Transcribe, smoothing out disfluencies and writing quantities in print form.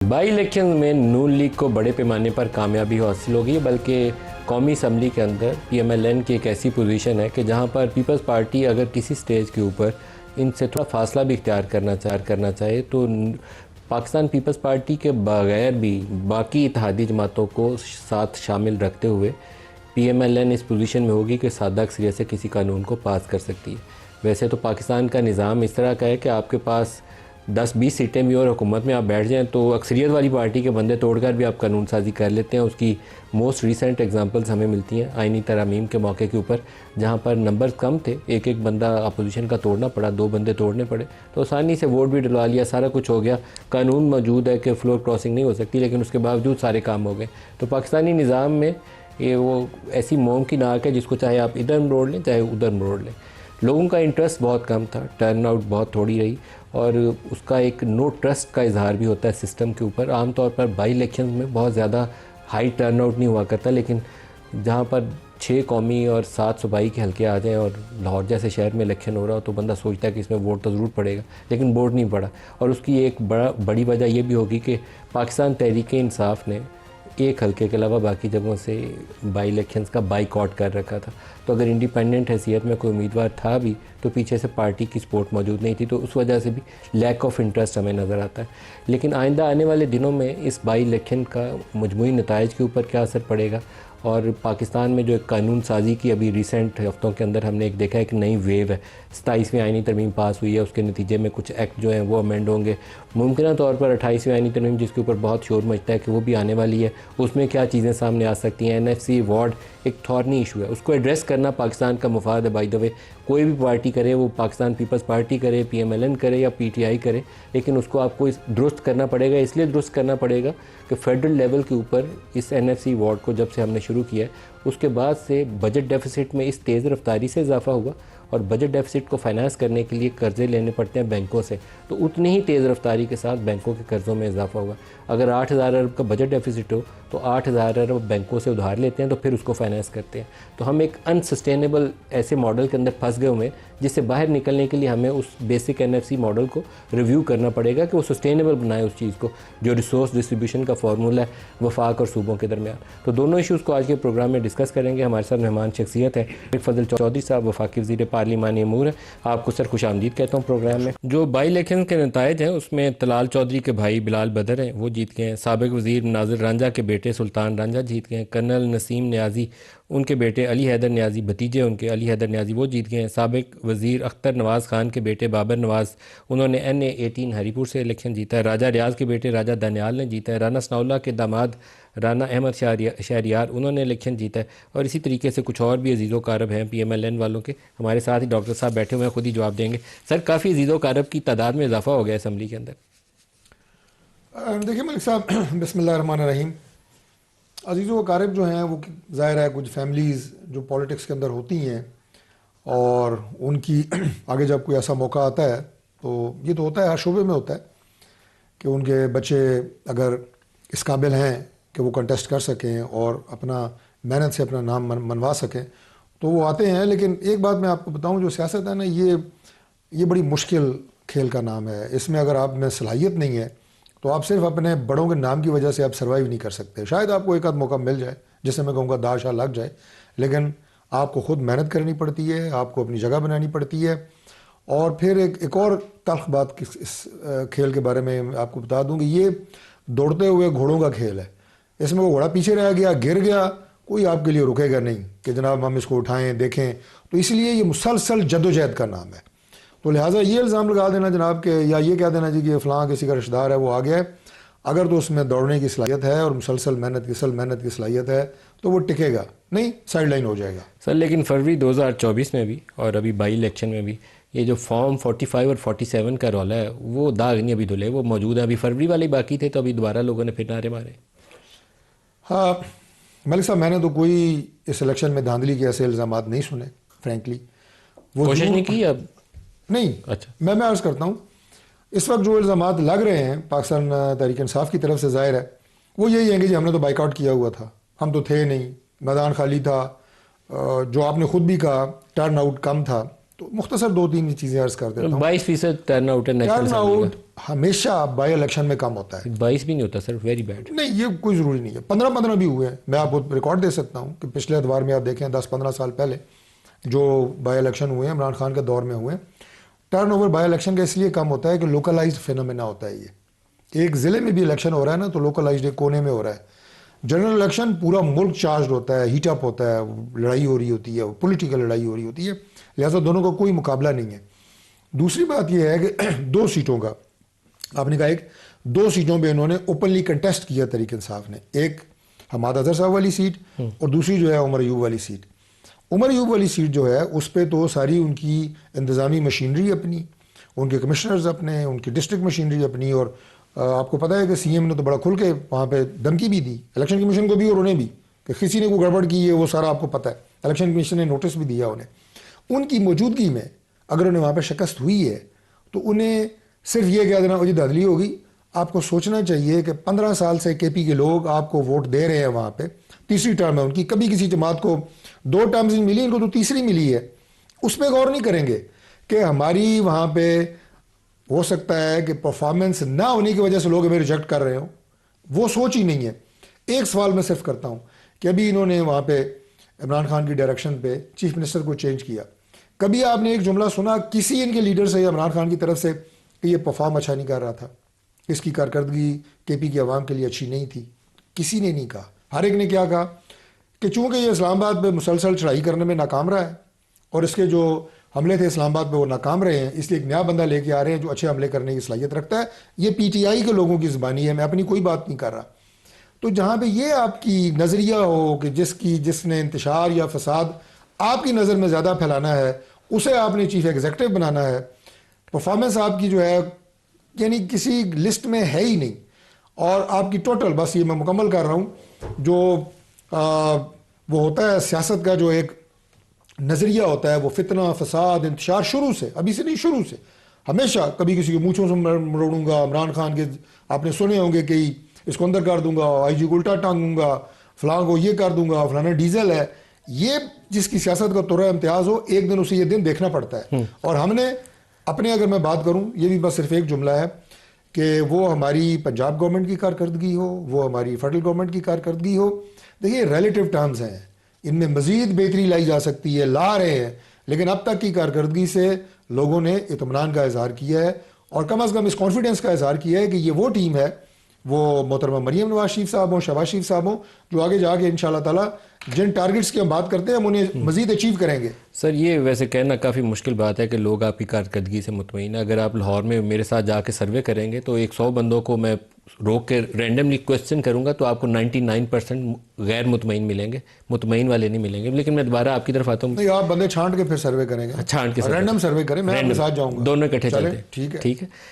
By election में नून league को बड़े पैमाने पर कामयाबी हासिल होगी, बल्कि कौमी असम्बली के अंदर PMLN की एक ऐसी पोजीशन है कि जहां पर पीपल्स पार्टी अगर किसी स्टेज के ऊपर इनसे थोड़ा फासला भी इख्तियार करना चाहे तो पाकिस्तान पीपल्स पार्टी के बगैर भी बाकी इत्तेहादी जमातों को साथ शामिल रखते हुए PMLN इस पोजीशन में होगी कि सादा अक्सरियत से किसी कानून को पास कर सकती है। वैसे तो पाकिस्तान का निज़ाम इस तरह का है कि आपके पास 10-20 सीटें भी और हुकूमत में आप बैठ जाएं तो अक्सरियत वाली पार्टी के बंदे तोड़कर भी आप कानून साजी कर लेते हैं। उसकी मोस्ट रीसेंट एग्जांपल्स हमें मिलती हैं आइनी तरमीम के मौके के ऊपर, जहां पर नंबर कम थे, एक बंदा अपोजिशन का तोड़ना पड़ा, 2 बंदे तोड़ने पड़े तो आसानी से वोट भी डलवा लिया, सारा कुछ हो गया। कानून मौजूद है कि फ्लोर क्रॉसिंग नहीं हो सकती, लेकिन उसके बावजूद सारे काम हो गए। तो पाकिस्तानी निज़ाम में ये वो ऐसी मोम की नाक है जिसको चाहे आप इधर मरोड़ लें चाहे उधर मरोड़ लें। लोगों का इंटरेस्ट बहुत कम था, टर्न आउट बहुत थोड़ी रही और उसका एक नो ट्रस्ट का इजहार भी होता है सिस्टम के ऊपर। आमतौर पर बाई इलेक्शन में बहुत ज़्यादा हाई टर्न आउट नहीं हुआ करता, लेकिन जहाँ पर 6 कौमी और 7 सूबाई के हल्के आ जाएँ और लाहौर जैसे शहर में इलेक्शन हो रहा हो तो बंदा सोचता है कि इसमें वोट तो ज़रूर पड़ेगा, लेकिन वोट नहीं पड़ा। और उसकी एक बड़ी वजह यह भी होगी कि पाकिस्तान तहरीक इंसाफ ने एक हल्के के अलावा बाकी जगहों से बाई इलेक्शंस का बाइकआउट कर रखा था। तो अगर इंडिपेंडेंट हैसियत में कोई उम्मीदवार था भी तो पीछे से पार्टी की सपोर्ट मौजूद नहीं थी, तो उस वजह से भी लैक ऑफ इंटरेस्ट हमें नज़र आता है। लेकिन आइंदा आने वाले दिनों में इस बाई इलेक्शन का मजमूई नताइज के ऊपर क्या असर पड़ेगा और पाकिस्तान में जो एक कानून साजी की अभी रिसेंट हफ्तों के अंदर हमने एक देखा है कि नई वेव है, 27वीं आइनी तरमीम पास हुई है, उसके नतीजे में कुछ एक्ट जो हैं वो अमेंड होंगे। मुमकिन तौर पर 28वीं आइनी तरमीम जिसके ऊपर बहुत शोर मचता है कि वो भी आने वाली है, उसमें क्या चीज़ें सामने आ सकती हैं। NFC वार्ड एक थॉर्नी इशू है, उसको एड्रेस करना पाकिस्तान का मुफाद है। बाय द वे कोई भी पार्टी करे, वो पाकिस्तान पीपल्स पार्टी करे, PMLN करे या PTI करे, लेकिन उसको आपको दुरुस्त करना पड़ेगा। इसलिए दुरुस्त करना पड़ेगा कि फेडरल लेवल के ऊपर इस NFC वार्ड को जब से हमने शुरू किया है उसके बाद से बजट डेफिसिट में इस तेज़ रफ्तारी से इजाफा हुआ और बजट डेफिसिट को फाइनेंस करने के लिए कर्ज़े लेने पड़ते हैं बैंकों से, तो उतनी ही तेज़ रफ्तारी के साथ बैंकों के कर्ज़ों में इजाफा हुआ। अगर 8,000 अरब का बजट डेफिसिट हो तो 8,000 अरब बैंकों से उधार लेते हैं तो फिर उसको फाइनेंस करते हैं। तो हम एक अनसस्टेनेबल ऐसे मॉडल के अंदर फंस गए हुए हैं जिससे बाहर निकलने के लिए हमें उस बेसिक NFC मॉडल को रिव्यू करना पड़ेगा कि वो सस्टेनेबल बनाए उस चीज़ को, जो रिसोर्स डिस्ट्रीब्यूशन का फार्मूला है वफाक और सूबों के दरमियान। तो दोनों इशूज़ को आज के प्रोग्राम में डिस्कस करेंगे। हमारे साथ मेहमान शख्सियत है फजल चौधरी साहब, वफाकी वज़ीर पार्लिमानी अमूर है। आपको सर खुश आमदीद कहता हूँ प्रोग्राम में। जो बाई इलेक्शन के नताइज हैं उसमें तलाल चौधरी के भाई बिलाल बदर हैं, वो जीत गए हैं। साबिक वज़ीर नाज़िर रांझा के बेटे सुल्तान रांझा जीत गए हैं। कर्नल नसीम न्याजी उनके बेटे अली हैदर न्याजी, भतीजे उनके अली हैदर न्याजी, वो जीत गए हैं। साबिक वज़ीर अख्तर नवाज़ खान के बेटे बाबर नवाज़, उन्होंने NA 18 हरीपुर से इलेक्शन जीता है। राजा रियाज के बेटे राजा दानियाल ने जीता है। राना सनाउल्लाह के दामाद राना अहमद शहरियार उन्होंने इलेक्शन जीता है। और इसी तरीके से कुछ और भी अजीज़ो कारब हैं PMLN वालों के। हमारे साथ ही डॉक्टर साहब बैठे हुए हैं, खुद ही जवाब देंगे। सर, काफ़ी अजीज़ो कारब की तादाद में इजाफा हो गया असम्बली के अंदर। देखिए मलिक साहब, बिस्मिल्लाहिर्रहमानिर्रहीम। अजीज़ व अकारिब जो हैं वो ज़ाहिर है कुछ फैमिलीज़ जो पॉलिटिक्स के अंदर होती हैं और उनकी आगे जब कोई ऐसा मौका आता है तो ये तो होता है, हर शोबे में होता है कि उनके बच्चे अगर इस काबिल हैं कि वो कंटेस्ट कर सकें और अपना मेहनत से अपना नाम मनवा सकें तो वो आते हैं। लेकिन एक बात मैं आपको बताऊं, जो सियासत है ना, ये बड़ी मुश्किल खेल का नाम है। इसमें अगर आप में सलाहियत नहीं है तो आप सिर्फ अपने बड़ों के नाम की वजह से आप सर्वाइव नहीं कर सकते। शायद आपको एक आध मौका मिल जाए जिससे मैं कहूँगा दाशा लग जाए, लेकिन आपको खुद मेहनत करनी पड़ती है, आपको अपनी जगह बनानी पड़ती है। और फिर एक और तल्ख बात इस खेल के बारे में आपको बता दूं कि ये दौड़ते हुए घोड़ों का खेल है। इसमें वो घोड़ा पीछे रह गया, गिर गया, कोई आपके लिए रुकेगा नहीं कि जनाब हम इसको उठाएं देखें। तो इसलिए ये मुसलसल जद्दोजहद का नाम है। तो लिहाजा ये इल्ज़ाम लगा देना जनाब के, या ये कह देना जी कि फ़लाँ किसी का रिश्तेदार है वो आ गया है, अगर तो उसमें दौड़ने की सलाहियत है और मुसलसल मेहनत की सलाहियत है तो वो टिकेगा नहीं, साइड लाइन हो जाएगा। सर, लेकिन फरवरी 2024 में भी और अभी बाई इलेक्शन में भी ये जो फॉर्म 45 और 47 का रौला है वो दाग नहीं अभी धुले, वो मौजूद है। अभी फरवरी वाले बाकी थे तो अभी दोबारा लोगों ने फिर नारे मारे। हाँ मलिक साहब, मैंने तो कोई इस इलेक्शन में धांधली के ऐसे इल्ज़ाम नहीं सुने फ्रेंकली। वो कोशिश नहीं की अब? नहीं। अच्छा, मैं अर्ज़ करता हूँ, इस वक्त जो इल्ज़ाम लग रहे हैं पाकिस्तान तहरीक इंसाफ की तरफ से, ज़ाहिर है वो यही है कि जी हमने तो बाइकआउट किया हुआ था, हम तो थे नहीं, मैदान खाली था, जो आपने खुद भी कहा टर्न आउट कम था। तो मुख्तसर 2-3 चीज़ें अर्ज़ कर देता हूँ। 22% टर्न आउट है। टर्न आउट हमेशा बाई इलेक्शन में कम होता है। 22 भी नहीं होता सर, वेरी बैड। नहीं, ये कोई ज़रूरी नहीं है, 15-15 भी हुए हैं। मैं आपको रिकॉर्ड दे सकता हूँ कि पिछले अदवार में आप देखें 10-15 साल पहले जो बाई इलेक्शन हुए हैं इमरान खान के दौर में हुए हैं, टर्नओवर बाई इलेक्शन का इसलिए कम होता है कि लोकलाइज्ड फिनोमेना होता है। ये एक ज़िले में भी इलेक्शन हो रहा है ना, तो लोकलाइज्ड एक कोने में हो रहा है। जनरल इलेक्शन पूरा मुल्क चार्ज होता है, हीटअप होता है, लड़ाई हो रही होती है, पॉलिटिकल लड़ाई हो रही होती है, लिहाजा दोनों का कोई मुकाबला नहीं है। दूसरी बात यह है कि 2 सीटों का आपने कहा, एक 2 सीटों पे इन्होंने ओपनली कंटेस्ट किया तहरीक इंसाफ ने, एक हमाद अजहर साहब वाली सीट और दूसरी जो है उमर अयूब वाली सीट। उमर अयूब वाली सीट जो है उस पर तो सारी उनकी इंतज़ामी मशीनरी अपनी, उनके कमिश्नर्स अपने, उनकी डिस्ट्रिक्ट मशीनरी अपनी, और आपको पता है कि सीएम ने तो बड़ा खुल के वहाँ पे धमकी भी दी इलेक्शन कमीशन को भी और उन्हें भी कि किसी ने कोई गड़बड़ की है वो सारा आपको पता है। इलेक्शन कमीशन ने नोटिस भी दिया उन्हें। उनकी मौजूदगी में अगर उन्हें वहाँ पर शिकस्त हुई है तो उन्हें सिर्फ ये कह देना वो जी धांधली होगी। आपको सोचना चाहिए कि 15 साल से केपी के लोग आपको वोट दे रहे हैं वहाँ पे, तीसरी टर्म है उनकी, कभी किसी जमात को 2 टर्म्स मिली, इनको तो तीसरी मिली है। उस पर गौर नहीं करेंगे कि हमारी वहाँ पे हो सकता है कि परफॉर्मेंस ना होने की वजह से लोग हमें रिजेक्ट कर रहे हो, वो सोच ही नहीं है। एक सवाल मैं सिर्फ करता हूँ कि अभी इन्होंने वहाँ पे इमरान खान की डायरेक्शन पे चीफ मिनिस्टर को चेंज किया, कभी आपने एक जुमला सुना किसी इनके लीडर से या इमरान खान की तरफ से कि ये परफॉर्म अच्छा नहीं कर रहा था, इसकी कारकर्दगी केपी की आवाम के लिए अच्छी नहीं थी? किसी ने नहीं कहा। हर एक ने क्या कहा कि चूंकि ये इस्लामाबाद पे मुसलसल चढ़ाई करने में नाकाम रहा है और इसके जो हमले थे इस्लामाबाद पे वो नाकाम रहे हैं, इसलिए एक नया बंदा लेके आ रहे हैं जो अच्छे हमले करने की सलाहियत रखता है। ये पीटीआई के लोगों की ज़बानी है, मैं अपनी कोई बात नहीं कर रहा। तो जहाँ पे ये आपकी नज़रिया हो कि जिसने इंतशार या फसाद आपकी नज़र में ज़्यादा फैलाना है उसे आपने चीफ एग्जीक्यूटिव बनाना है, परफॉर्मेंस आपकी जो है यानी किसी लिस्ट में है ही नहीं, और आपकी टोटल, बस ये मैं मुकम्मल कर रहा हूँ, जो वो होता है सियासत का जो एक नज़रिया होता है वो फितना फसाद इंतशार शुरू से, अभी से नहीं शुरू से हमेशा, कभी किसी के मूँछों से मरोड़ूंगा, इमरान खान के आपने सुने होंगे कि इसको अंदर कर दूंगा, आईजी को उल्टा टांगूंगा, फलां को ये कर दूंगा, फलाना डीजल है, ये जिसकी सियासत का तुरा इम्तियाज हो एक दिन उसे ये दिन देखना पड़ता है। और हमने अपने, अगर मैं बात करूं, ये भी बस सिर्फ एक जुमला है कि वो हमारी पंजाब गवर्नमेंट की कारकर्दगी हो, वो हमारी फेडरल गवर्नमेंट की कारकर्दगी हो, देखिए रिलेटिव टर्म्स हैं, इनमें मजीद बेहतरी लाई जा सकती है, ला रहे हैं, लेकिन अब तक की कारकर्दगी से लोगों ने इत्मीनान का इजहार किया है और कम अज़ कम इस कॉन्फिडेंस का इजहार किया है कि ये वो टीम है, वो मोहतरमा मरीम नवाज शरीफ साहब हों, शहबाज शरीफ साहब हों, जो आगे जाके इंशाल्लाह ताला जिन टारगेट्स की हम बात करते हैं हम उन्हें मजीद अचीव करेंगे। सर ये वैसे कहना काफ़ी मुश्किल बात है कि लोग आपकी कारकर्दगी से मुतमईन है। अगर आप लाहौर में मेरे साथ जाके सर्वे करेंगे तो 100 बंदों को मैं रोक के रैंडमली क्वेश्चन करूंगा तो आपको 99% गैर मुतमईन मिलेंगे, मुतमईन वाले नहीं मिलेंगे। लेकिन मैं दोबारा आपकी तरफ आता हूँ। नहीं, आप बंदे छांट के फिर सर्वे करेंगे, छांट के रैंडम सर्वे करें, मैं आपके साथ जाऊँगा, दोनों इकट्ठे चलते हैं। ठीक है, ठीक है।